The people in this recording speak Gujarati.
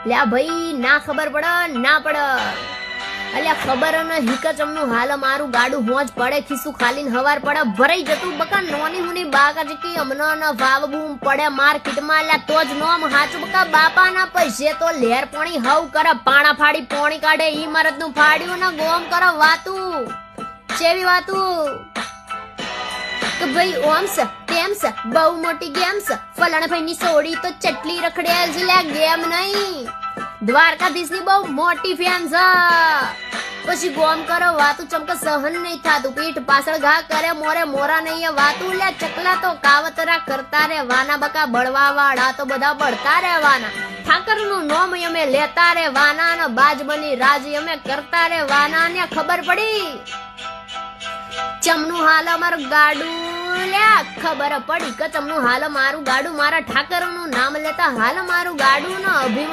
લ્યા ભાઈ ના ખબર પડે ના પડે અલ્યા ખબર ન હિકચમનું હાલ મારું ગાડું હોજ પડે ખીસું ખાલીને હવાર પડે ભરાઈ જતું બકા નોની મુની બાકા કે અમનો ન ભાવ બૂમ પડે માર્કેટમાં લ્યા તો જ નોમ હાચું બકા બાપાના પૈસે તો લેર પાણી હવ કરે પાણા ફાડી પોણી કાઢે ઈ મરદનું ફાડ્યું ને ગોમ કરે વાતું ચેવી વાતું કે ભાઈ ઓમ છે તેમ છે બહુ મોટી ગેમ છે ફલાણા ભાઈ ની સોડી તો ચટલી રખડેલ છે લ્યા ગેમ નહીં દ્વારકાધીશ ની બહુ મોટી ફેન છે પછી ગોમ કરો વાતું ચમકે સહન નહીં થાતું પીઠ પાછળ ઘા કરે મોરે મોરા નહીં વાતું લે ચકલા તો કાવતરા કરતા રે વાના બકા બળવા વાળા તો બધા બળતા રે વાના ઠાકર નું નોમ અમે લેતા રે વાના ને બાજ બની રાજ અમે કરતા રે વાના ને ખબર પડી ચમનું હાલ અમારું ગાડું લ્યા ખબર પડી કે ચમનું હાલ મારું ગાડું મારા ઠાકર નું નામ લેતા હાલ મારું ગાડું નો અભિમાન